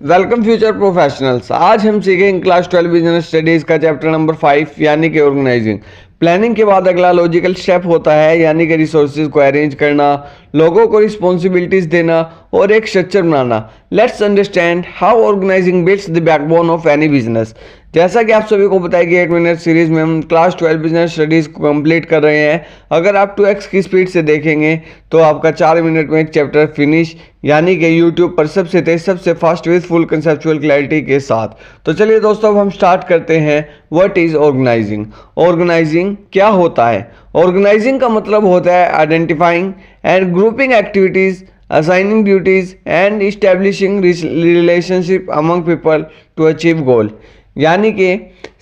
Welcome future professionals. आज हम सीखेंगे क्लास 12 बिजनेस स्टडीज का चैप्टर नंबर 5 यानी कि ऑर्गेनाइजिंग। प्लानिंग के बाद अगला लॉजिकल स्टेप होता है यानी कि रिसोर्सेज को अरेंज करना, लोगों को रिस्पॉन्सिबिलिटीज देना और एक स्ट्रक्चर बनाना। Let's understand how organizing builds the backbone of any business. जैसा कि आप सभी को पता है कि 8 मिनट सीरीज में हम क्लास 12 बिजनेस स्टडीज को कंप्लीट कर रहे हैं। अगर आप 2x की स्पीड से देखेंगे तो आपका 4 मिनट में एक चैप्टर फिनिश, यानी कि यूट्यूब पर सबसे तेज सबसे fast with full conceptual clarity के साथ। तो चलिए दोस्तों, अब हम स्टार्ट करते हैं। What is organising? ऑर्गेनाइजिंग क्या होता है? ऑर्गेनाइजिंग का मतलब होता है identifying and grouping activities, assigning duties and establishing relationship among people to achieve goal। यानी कि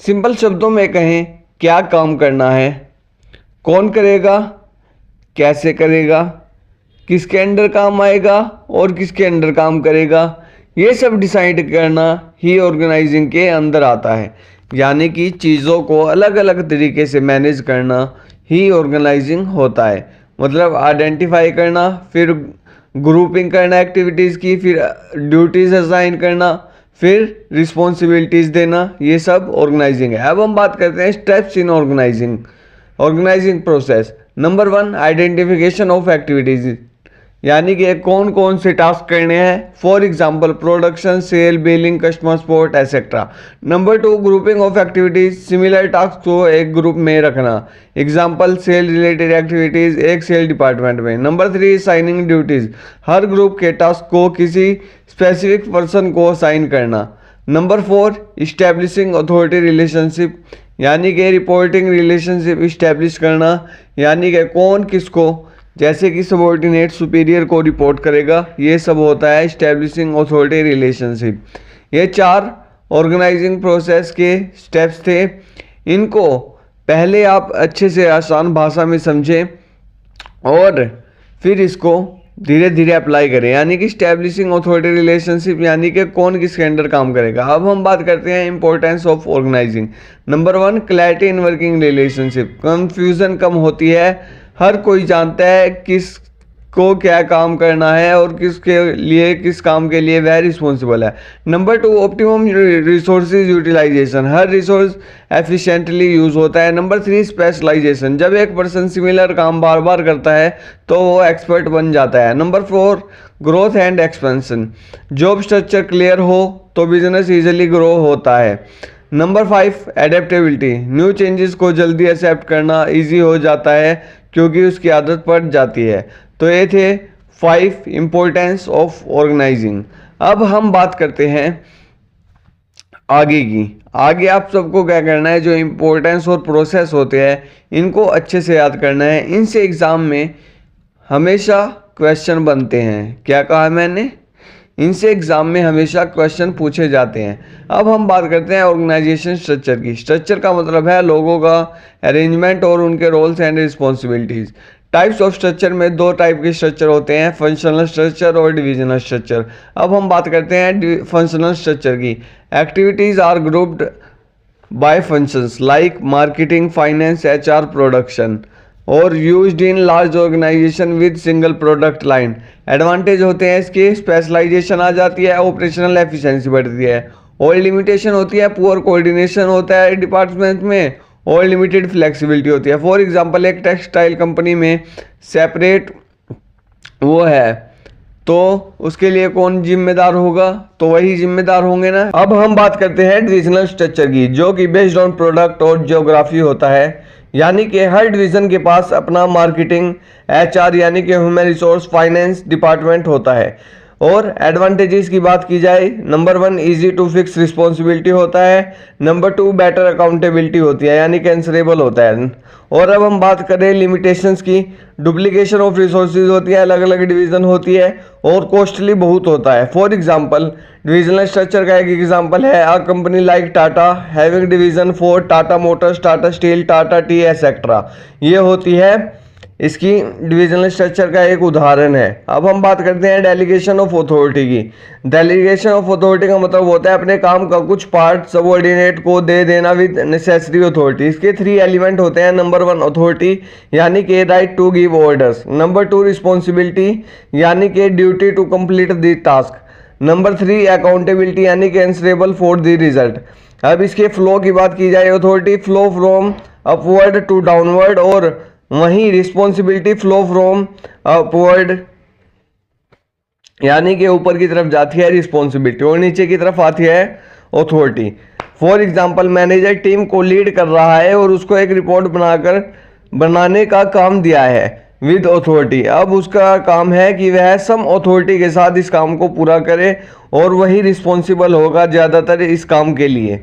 सिंपल शब्दों में कहें, क्या काम करना है, कौन करेगा, कैसे करेगा, किसके अंडर काम आएगा और किसके अंडर काम करेगा, ये सब डिसाइड करना ही ऑर्गेनाइजिंग के अंदर आता है। यानी कि चीज़ों को अलग अलग तरीके से मैनेज करना ही ऑर्गेनाइजिंग होता है। मतलब आइडेंटिफाई करना, फिर ग्रुपिंग करना एक्टिविटीज़ की, फिर ड्यूटीज़ असाइन करना, फिर रिस्पॉन्सिबिलिटीज़ देना, ये सब ऑर्गेनाइजिंग है। अब हम बात करते हैं steps in organizing process. Number 1, identification of activities, यानी कि कौन कौन से टास्क करने हैं। For example production, sale, billing, customer support etcetera. Number 2, grouping of activities, similar task को एक ग्रुप में रखना। एग्जांपल सेल रिलेटेड एक्टिविटीज एक सेल डिपार्टमेंट में। नंबर 3, साइनिंग ड्यूटीज, हर ग्रुप के टास्क को किसी स्पेसिफिक पर्सन को असाइन करना। नंबर 4, इस्टेब्लिशिंग अथॉरिटी रिलेशनशिप, यानी कि रिपोर्टिंग रिलेशनशिप इस्टेब्लिश करना, यानी कि कौन किसको, जैसे कि सबॉर्डिनेट सुपीरियर को रिपोर्ट करेगा, ये सब होता है इस्टेब्लिशिंग अथॉरिटी रिलेशनशिप। ये 4 ऑर्गेनाइजिंग प्रोसेस के स्टेप्स थे। इनको पहले आप अच्छे से आसान भाषा में समझें और फिर इसको धीरे धीरे अप्लाई करें। यानी कि इस्टेब्लिशिंग अथॉरिटी रिलेशनशिप, यानी कि कौन किसके अंडर काम करेगा। अब हम बात करते हैं importance of organising. Number 1, clarity in working relationship, confusion कम होती है। हर कोई जानता है किसको क्या काम करना है और किसके लिए, किस काम के लिए वह रिस्पॉन्सिबल है। नंबर 2, ऑप्टिमम रिसोर्सेज यूटिलाइजेशन, हर रिसोर्स एफिशिएंटली यूज होता है। नंबर 3, स्पेशलाइजेशन, जब एक पर्सन सिमिलर काम बार बार करता है तो वो एक्सपर्ट बन जाता है। Number 4, growth and expansion, job structure clear हो तो बिजनेस इजीली ग्रो होता है। नंबर 5, एडेप्टेबिलिटी, न्यू चेंजेस को जल्दी एक्सेप्ट करना ईजी हो जाता है क्योंकि उसकी आदत पड़ जाती है। तो ये थे 5 इम्पोर्टेंस ऑफ ऑर्गेनाइजिंग। अब हम बात करते हैं आगे की। आगे आप सबको क्या करना है, जो इम्पोर्टेंस और प्रोसेस होते हैं इनको अच्छे से याद करना है। इनसे एग्ज़ाम में हमेशा क्वेश्चन बनते हैं। क्या कहा मैंने? इनसे एग्जाम में हमेशा क्वेश्चन पूछे जाते हैं। अब हम बात करते हैं ऑर्गेनाइजेशन स्ट्रक्चर की। स्ट्रक्चर का मतलब है लोगों का अरेंजमेंट और उनके roles and responsibilities. Types of structure में 2 टाइप के स्ट्रक्चर होते हैं, फंक्शनल स्ट्रक्चर और डिविजनल स्ट्रक्चर। अब हम बात करते हैं फंक्शनल स्ट्रक्चर की। Activities are grouped by functions like marketing, finance, HR, production और used in large organisation with single product line. Advantage होते हैं इसके, स्पेशलाइजेशन आ जाती है, ऑपरेशनल एफिशिएंसी बढ़ती है। और लिमिटेशन होती है, पुअर कोऑर्डिनेशन होता है डिपार्टमेंट में और लिमिटेड फ्लेक्सिबिलिटी होती है। फॉर एग्जांपल एक टेक्सटाइल कंपनी में सेपरेट वो है तो उसके लिए कौन जिम्मेदार होगा? तो वही जिम्मेदार होंगे ना। अब हम बात करते हैं डिविजनल स्ट्रक्चर की, जो कि बेस्ड ऑन प्रोडक्ट और ज्योग्राफी होता है। यानी कि हर डिवीज़न के पास अपना मार्केटिंग, HR यानी कि ह्यूमन रिसोर्स, फाइनेंस डिपार्टमेंट होता है। और एडवांटेजेस की बात की जाए, number 1, easy to fix responsibility होता है। नंबर 2, बेटर अकाउंटेबिलिटी होती है, यानी कि आंसरेबल होता है। और अब हम बात करें लिमिटेशंस की, डुप्लीकेशन ऑफ रिसोर्सेज होती है, अलग अलग डिवीज़न होती है और कॉस्टली बहुत होता है। फॉर एग्जांपल डिविजनल स्ट्रक्चर का एक एग्जांपल है a company like Tata having division for Tata Motors, Tata steel, Tata T etcetera. ये होती है इसकी डिविजनल स्ट्रक्चर का एक उदाहरण है। अब हम बात करते हैं डेलीगेशन ऑफ अथॉरिटी की। डेलीगेशन ऑफ अथॉरिटी का मतलब होता है अपने काम का कुछ पार्ट सबऑर्डिनेट को दे देना विद नेसेसरी अथॉरिटी। इसके 3 एलिमेंट होते हैं। नंबर 1, अथॉरिटी यानी कि right to give orders. Number 2, responsibility यानी कि duty to complete the task. Number 3 accountability यानी कि आंसरेबल फॉर द रिजल्ट। अब इसके फ्लो की बात की जाए, authority flow from upward to downward, और वहीं रिस्पॉन्सिबिलिटी फ्लो फ्रॉम अपवर्ड यानी कि ऊपर की तरफ जाती है रिस्पॉन्सिबिलिटी और नीचे की तरफ आती है authority. For example, manager team को लीड कर रहा है और उसको एक रिपोर्ट बनाने का काम दिया है विद अथॉरिटी। अब उसका काम है कि वह सम अथॉरिटी के साथ इस काम को पूरा करे और वही रिस्पॉन्सिबल होगा ज़्यादातर इस काम के लिए।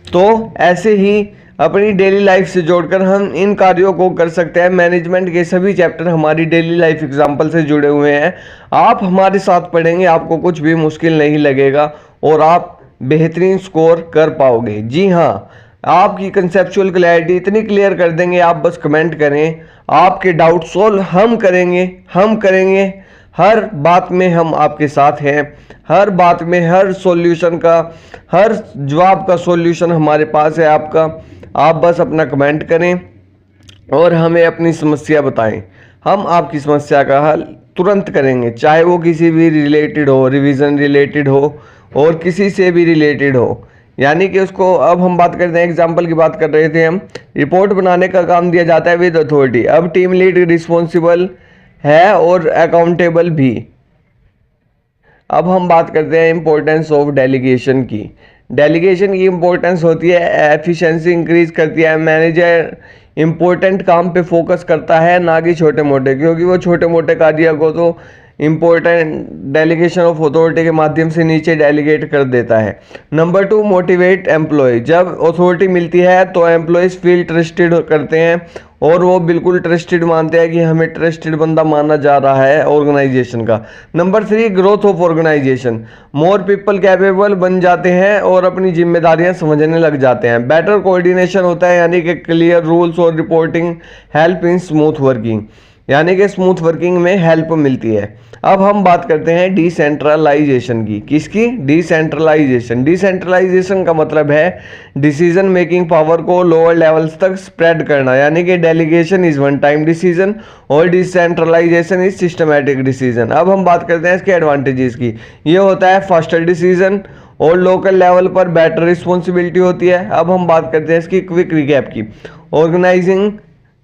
तो ऐसे ही अपनी डेली लाइफ से जोड़कर हम इन कार्यों को कर सकते हैं। मैनेजमेंट के सभी चैप्टर हमारी डेली लाइफ एग्जाम्पल से जुड़े हुए हैं। आप हमारे साथ पढ़ेंगे, आपको कुछ भी मुश्किल नहीं लगेगा और आप बेहतरीन स्कोर कर पाओगे। जी हाँ, आपकी कंसेप्चुअल क्लैरिटी इतनी क्लियर कर देंगे, आप बस कमेंट करें। आपके डाउट सोल्व हम करेंगे। हर बात में हम आपके साथ हैं, हर बात में हर सॉल्यूशन का, हर जवाब का सॉल्यूशन हमारे पास है आपका। आप बस अपना कमेंट करें और हमें अपनी समस्या बताएं। हम आपकी समस्या का हल तुरंत करेंगे, चाहे वो किसी भी रिलेटेड हो, रिवीजन रिलेटेड हो और किसी से भी रिलेटेड हो। यानी कि उसको, अब हम बात करते हैं, एग्जाम्पल की बात कर रहे थे हम, रिपोर्ट बनाने का काम दिया जाता है विद अथॉरिटी। अब टीम लीड रिस्पॉन्सिबल है और अकाउंटेबल भी। अब हम बात करते हैं इंपॉर्टेंस ऑफ डेलीगेशन की। डेलीगेशन की इंपॉर्टेंस होती है, एफिशिएंसी इंक्रीज करती है। मैनेजर इंपॉर्टेंट काम पे फोकस करता है, ना कि छोटे मोटे, क्योंकि वो छोटे मोटे कार्य को तो इंपॉर्टेंट डेलीगेशन ऑफ अथॉरिटी के माध्यम से नीचे डेलीगेट कर देता है। Number 2 motivate employ. जब अथॉरिटी मिलती है तो एम्प्लॉयज फील ट्रस्टेड करते हैं और वो बिल्कुल ट्रस्टेड मानते हैं कि हमें ट्रस्टेड बंदा माना जा रहा है ऑर्गेनाइजेशन का। Number 3 growth of organization. More people capable बन जाते हैं और अपनी जिम्मेदारियां समझने लग जाते हैं। बेटर कोऑर्डिनेशन होता है, यानी कि क्लियर रूल्स और reporting help in smooth working, यानी कि स्मूथ वर्किंग में हेल्प मिलती है। अब हम बात करते हैं डिसेंट्रलाइजेशन की। किसकी? डिसेंट्रलाइजेशन। डिसेंट्रलाइजेशन का मतलब है डिसीजन मेकिंग पावर को लोअर लेवल्स तक स्प्रेड करना, यानी कि delegation is one time decision और डिसेंट्रलाइजेशन इज सिस्टमैटिक डिसीजन। अब हम बात करते हैं इसके एडवांटेजेस की। ये होता है फास्टर डिसीजन और लोकल लेवल पर बेटर रिस्पॉन्सिबिलिटी होती है। अब हम बात करते हैं इसकी क्विक रिकैप की। ऑर्गेनाइजिंग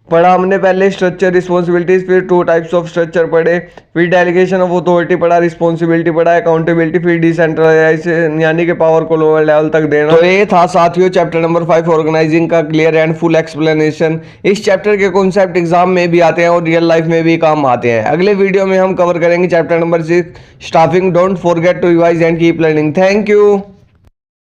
पढ़ा हमने पहले, स्ट्रक्चर रिस्पॉन्सिबिलिटीज, फिर 2 टाइप्स ऑफ स्ट्रक्चर पढ़े, फिर डेलीगेशन ऑफ अथॉरिटी पढ़ा, रिस्पॉन्सिबिलिटी पढ़ा, अकाउंटेबिलिटी, फिर डिसेंट्रलाइजेशन यानी कि पावर को लोअर लेवल तक देना। तो ये था साथियों चैप्टर नंबर 5 ऑर्गेनाइजिंग का क्लियर एंड फुल एक्सप्लेनेशन। इस चैप्टर के कॉन्सेप्ट एग्जाम में भी आते हैं और रियल लाइफ में भी काम आते हैं। अगले वीडियो में हम कवर करेंगे chapter number 6 staffing. Don't forget to revise and keep learning. Thank you.